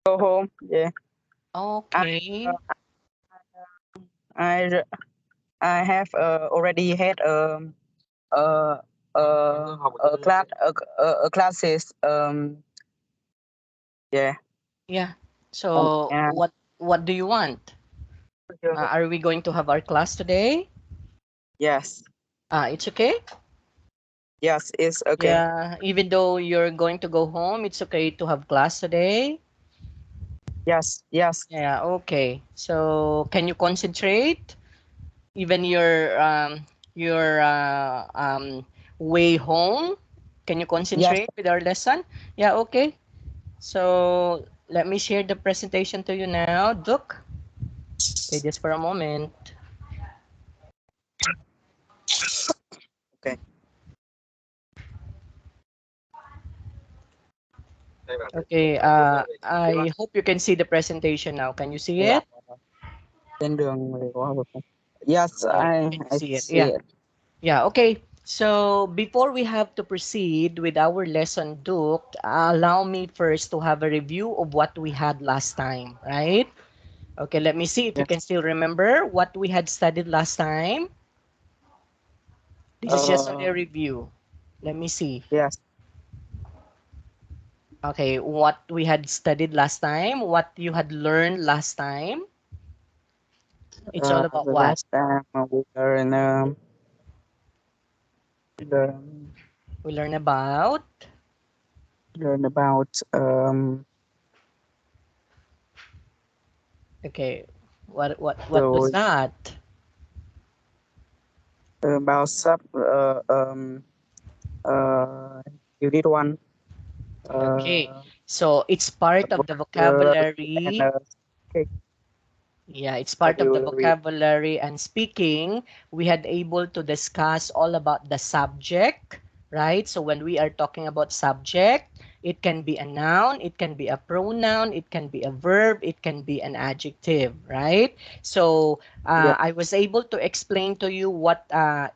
Go home. Yeah. Okay. I I have already had uh, class classes. Yeah. Yeah. So Yeah. what do you want? Are we going to have our class today? Yes. It's okay. Yes. It's okay. Yeah, even though you're going to go home, it's okay to have class today. Yes. Yes. Yeah, okay. So can you concentrate? Even your way home, can you Yes. concentrate with our lesson? Yeah, okay. So let me share the presentation to you now, Duke. Okay, just for a moment. Okay. Okay, I hope you can see the presentation now. Can you see Dạ. it? Trên đường thì có vực không? Yes, Okay, can you I see it? see Yeah. it. Yeah, okay. So before we have to proceed with our lesson, Duke, allow me first to have a review of what we had last time, right? Okay, let me see if you can Yes. still remember what we had studied last time. This is just only a Uh, review. Let me see. yes. Okay, what we had studied last time, what you had learned last time. It's all about The what? last time we We learn about. learn about Okay, what was rồi that? about sub unit one Okay, uh so it's part of the and vocabulary. okay, Yeah, it's part of the vocabulary. vocabulary and speaking. We had able to discuss all about the subject, right? So when we are talking about subject, it can be a noun, it can be a pronoun, it can be a verb, it can be an adjective, right? So Yeah. I was able to explain to you what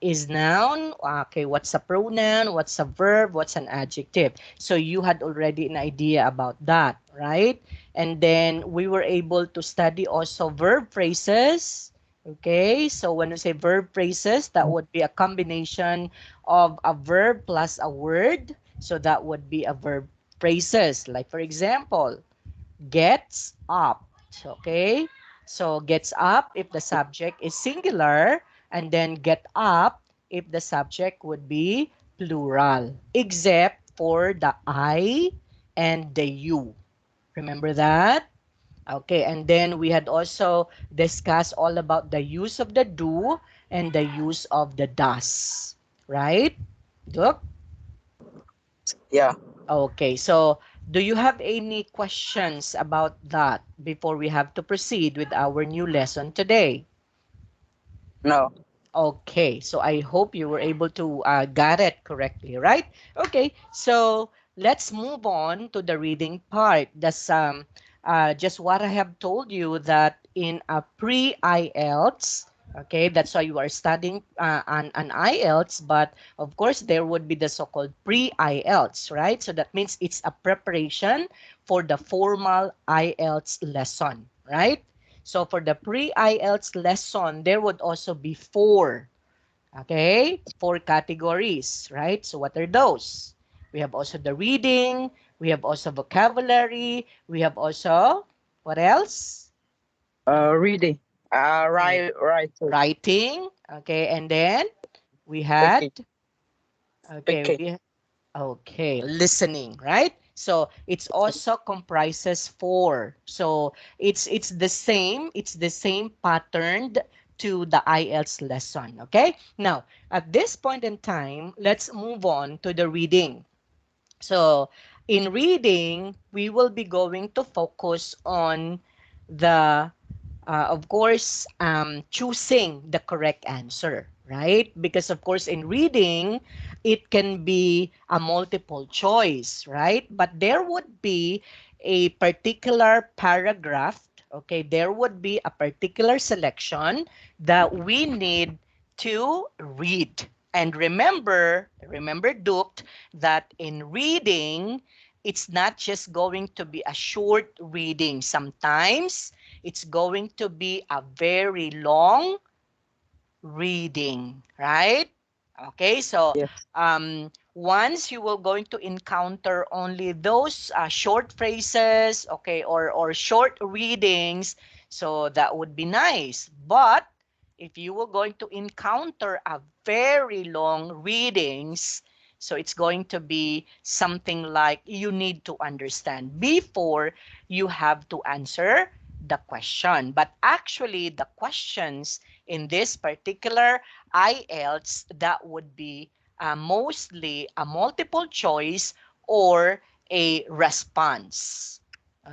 is noun, okay, what's a pronoun, what's a verb, what's an adjective. So you had already an idea about that, right? And then we were able to study also verb phrases. Okay, so when we say verb phrases, that would be a combination of a verb plus a word. So that would be a verb phrases. Like for example, gets up. Okay, so gets up if the subject is singular, and then get up if the subject would be plural, except for the I and the you. Remember that? Okay, and then we had also discussed all about the use of the do and the use of the does. Right? Look. Yeah. Okay, so do you have any questions about that before we have to proceed with our new lesson today? No. Okay, so I hope you were able to got it correctly, right? Okay, so let's move on to the reading part. That's just what I have told you that in a pre-IELTS, okay, that's why you are studying an IELTS, but of course there would be the so-called pre-IELTS, right? So that means it's a preparation for the formal IELTS lesson, right? So for the pre-IELTS lesson, there would also be four, okay? Four categories, right? So what are those? We have also the reading, we have also vocabulary, we have also, what else? Reading. Okay. Right. Writing, okay, and then we had, Speaking. okay, Speaking. okay, listening, right? So it's also comprises four. So it's the same pattern to the IELTS lesson. Okay. Now at this point in time, let's move on to the reading. So in reading, we will be going to focus on the of course, choosing the correct answer, right? Because, of course, in reading, it can be a multiple choice, right? But there would be a particular paragraph, okay? There would be a particular selection that we need to read. And remember, Duke, that in reading, it's not just going to be a short reading. Sometimes it's going to be a very long reading, right? Okay, so Yes. once you will going to encounter only those short phrases, okay, or short readings, so that would be nice. But if you were going to encounter a very long readings, so it's going to be something like you need to understand before you have to answer the question. But actually, the questions in this particular IELTS, that would be mostly a multiple choice or a response.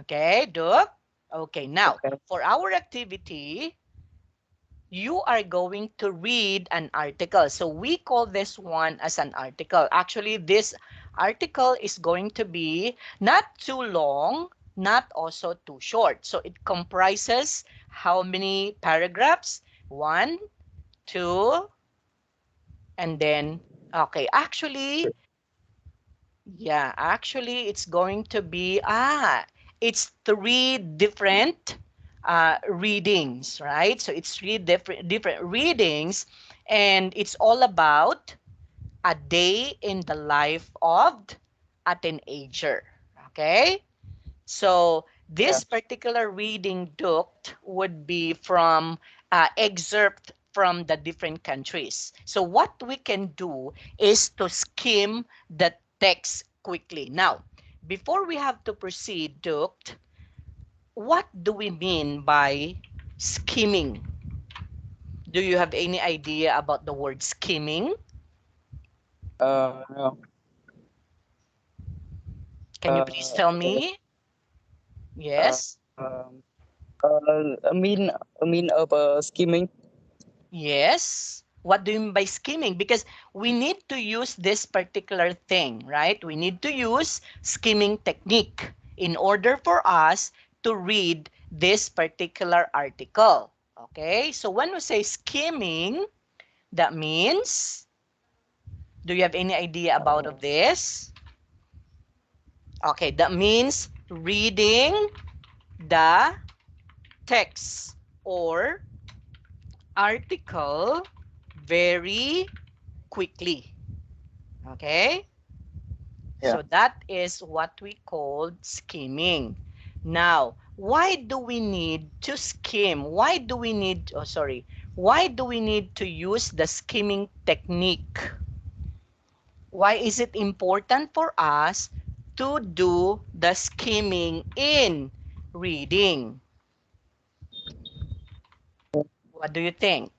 Okay, Duke? Okay, now Okay. for our activity, you are going to read an article. So we call this one as an article. Actually, this article is going to be not too long, not also too short. So it comprises how many paragraphs? One, two, and then, okay, actually, yeah, actually, it's going to be, it's three different readings, right? So it's three different readings, and it's all about a day in the life of a teenager. Okay? So this Yes. particular reading duct would be from excerpt from the different countries. So what we can do is to skim the text quickly. Now, before we have to proceed, duct, what do we mean by skimming? Do you have any idea about the word skimming? No. Can you please tell Okay. me? Yes. Um, I mean of skimming. Yes. What do you mean by skimming? Because we need to use this particular thing, right? We need to use skimming technique in order for us to read this particular article. Okay? So when we say skimming, that means, do you have any idea about of this? Okay, that means reading the text or article very quickly. Okay? Yeah. So that is what we call skimming. Now, why do we need to skim? Why do we need, oh sorry, why do we need to use the skimming technique? Why is it important for us to do the skimming in reading? What do you think?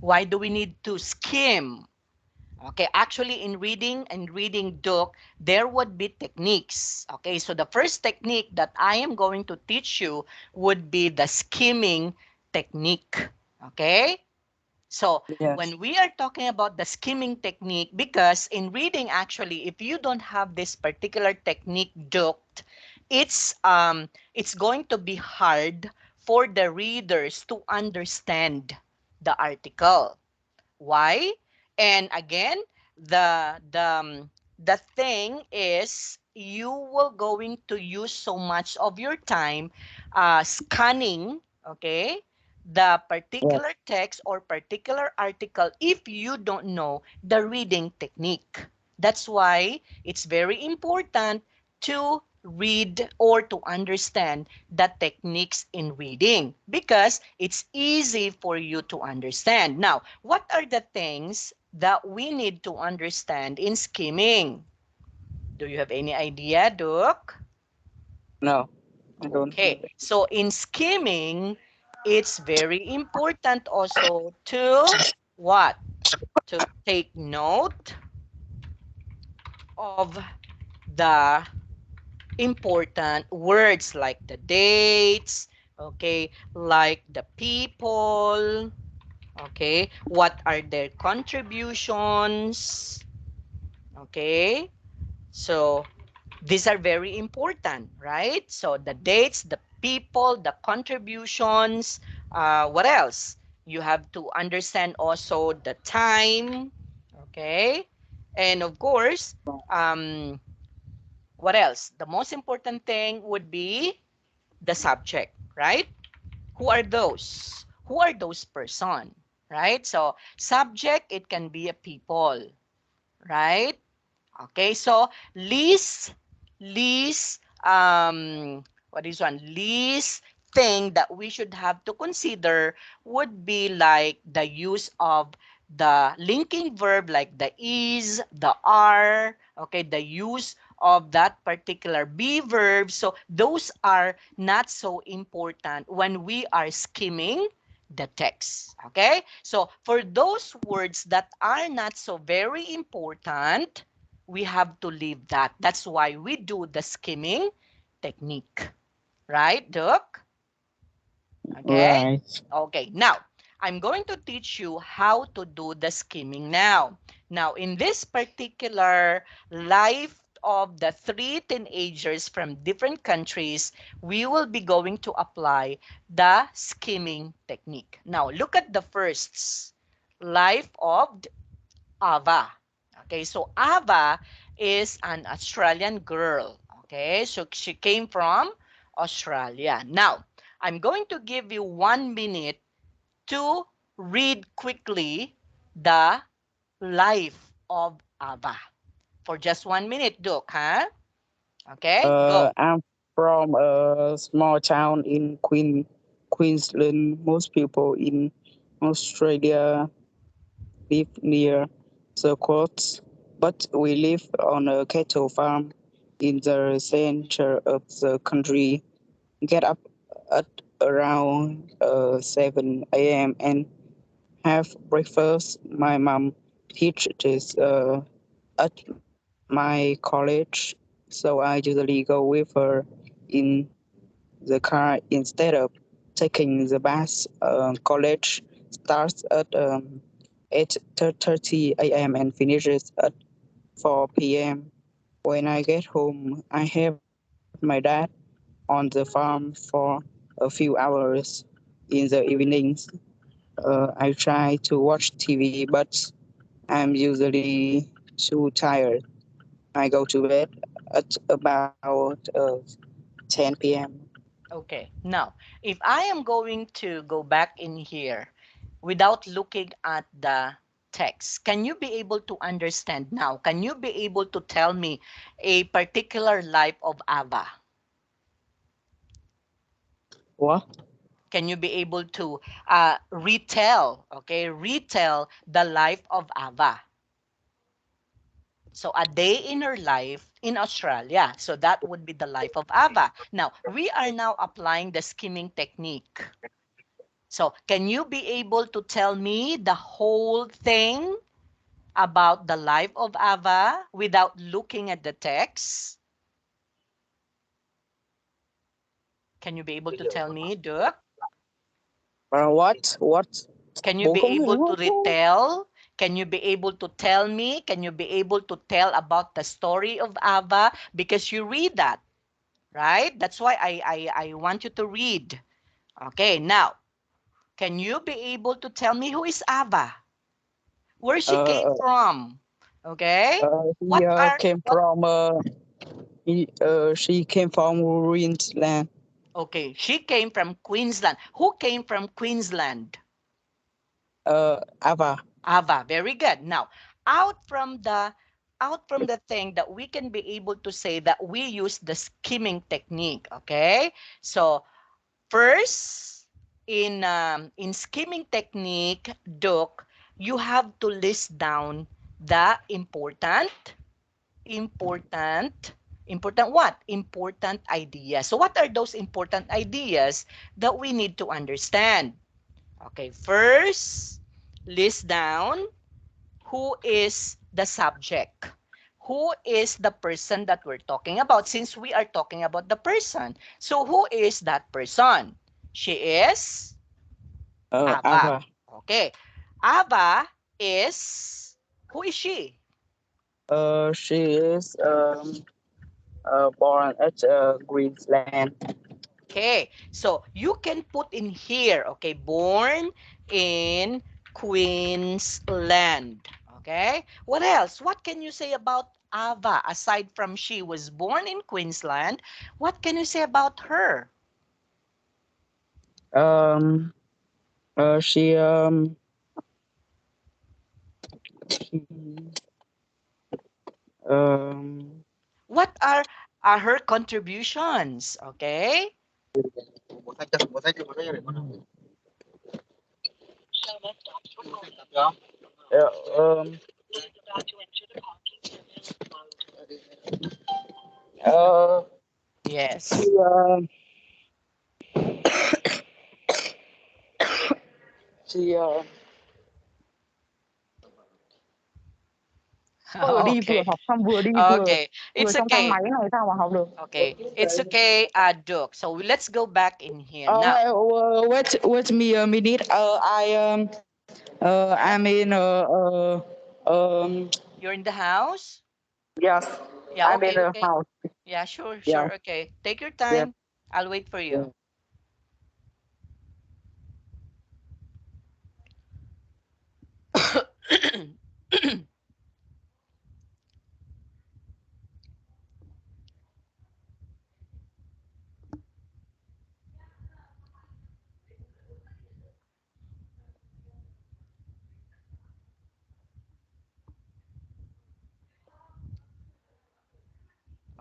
Why do we need to skim? Okay, actually in reading and reading book, there would be techniques. Okay, so the first technique that I am going to teach you would be the skimming technique. Okay, so Yes. when we are talking about the skimming technique, because in reading actually, if you don't have this particular technique booked, it's going to be hard for the readers to understand the article. Why? And again, the thing is you will going to use so much of your time scanning, okay, the Yes. particular text or particular article if you don't know the reading technique. That's why it's very important to read or to understand the techniques in reading because it's easy for you to understand. Now, what are the things that we need to understand in skimming? Do you have any idea, Duke? No. I don't have Okay, it. so in skimming, it's very important also to what? To take note of the important words like the dates, okay, like the people, okay, what are their contributions, okay. So these are very important, right? So the dates, the people, the contributions, what else? You have to understand also the time, okay? And of course, um, what else? The most important thing would be the subject, right? Who are those? Who are those person, right? So subject, it can be a people, right? Okay, so least what is one? Least thing that we should have to consider would be like the use of the linking verb like the is, the are, okay, the use of that particular be verb. So those are not so important when we are skimming the text. Okay, so for those words that are not so very important, we have to leave that. That's why we do the skimming technique. Right, Duck? Okay? Right. Okay, now, I'm going to teach you how to do the skimming now. Now, in this particular life of the three teenagers from different countries, we will be going to apply the skimming technique. Now, look at the first life of Ava. Okay, so Ava is an Australian girl. Okay, so she came from Australia. Now, I'm going to give you 1 minute to read quickly the life of Ava. For just 1 minute, Duke, huh? Okay, go. I'm from a small town in Queensland. Most people in Australia live near the coast, but we live on a cattle farm in the center of the country. Get up at around 7 a.m. and have breakfast. My mom teaches at my college, so I usually go with her in the car instead of taking the bus. College starts at 8:30 a.m. and finishes at 4 p.m. When I get home, I have my dad on the farm for a few hours in the evenings. I try to watch TV, but I'm usually too tired. I go to bed at about 10 p.m. Okay, now, if I am going to go back in here without looking at the text, can you be able to understand now? Can you be able to tell me a particular life of Ava? What? Can you be able to retell, okay, retell the life of Ava? So a day in her life in Australia. So that would be the life of Ava. Now, we are now applying the skimming technique. So can you be able to tell me the whole thing about the life of Ava without looking at the text? Can you be able to tell me, Duke? What? What? Can you Bố be không hiểu able to luôn. retell? Can you be able to tell me? Can you be able to tell about the story of Ava? Because you read that, right? That's why I want you to read. Okay, now, can you be able to tell me who is Ava? Where she came Uh, from? Okay? he What are came what from she came from Queensland. Okay, she came from Queensland. Who came from Queensland? Ava. Ava. Very good. Now, out from the out from the thing that we can be able to say that we use the skimming technique, okay? So, first in skimming technique, Duke, you have to list down the important important what? Important ideas. So what are those important ideas that we need to understand? Okay, first, list down who is the subject. Who is the person that we're talking about since we are talking about the person? So who is that person? She is Ava. Ava. Okay. Ava is, who is she? She is born at Queensland. Okay, so you can put in here, okay, born in Queensland. Okay. What else? What can you say about Ava aside from she was born in Queensland? What can you say about her? Um, she um, What are her contributions? Okay. uh, um, uh, she Yes. chị vừa đi vừa Okay. học xong vừa đi vừa Okay. vừa It's trong thang okay. máy này sao mà học được. Okay. It's okay, Duke. So let's go back in here Oh, now. wait me a minute. I'm in You're in the house? yes, Yeah, I'm in okay, a okay. house. Yeah, sure, Yeah, sure. Okay. Take your yeah, time. I'll wait for yeah. you.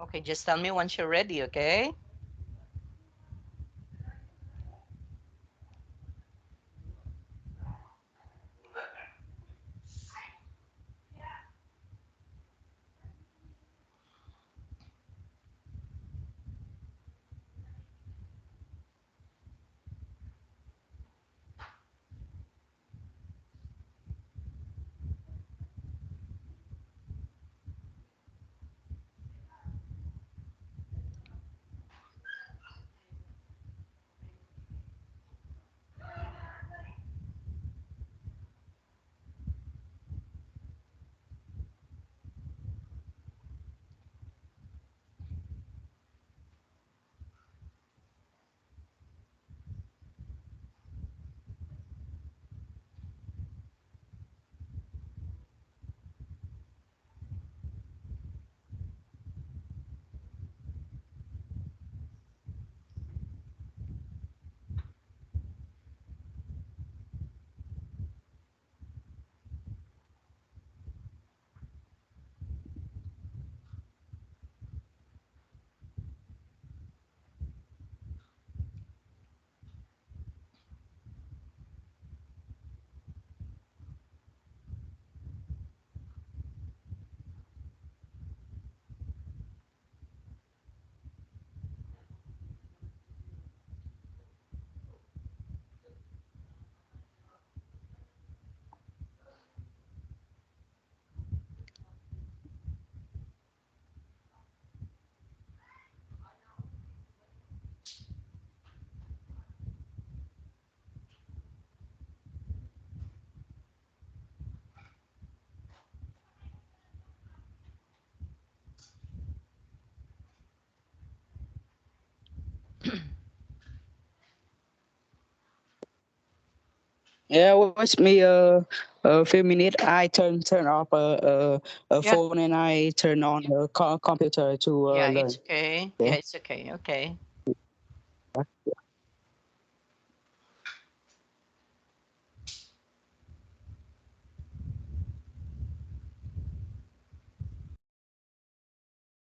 Okay, just tell me once you're ready, okay? Yeah, watch me a few minutes. I turn off a Yeah. phone and I turn on a computer to Yeah, it's learn. okay. Yeah, Okay. it's okay. Okay.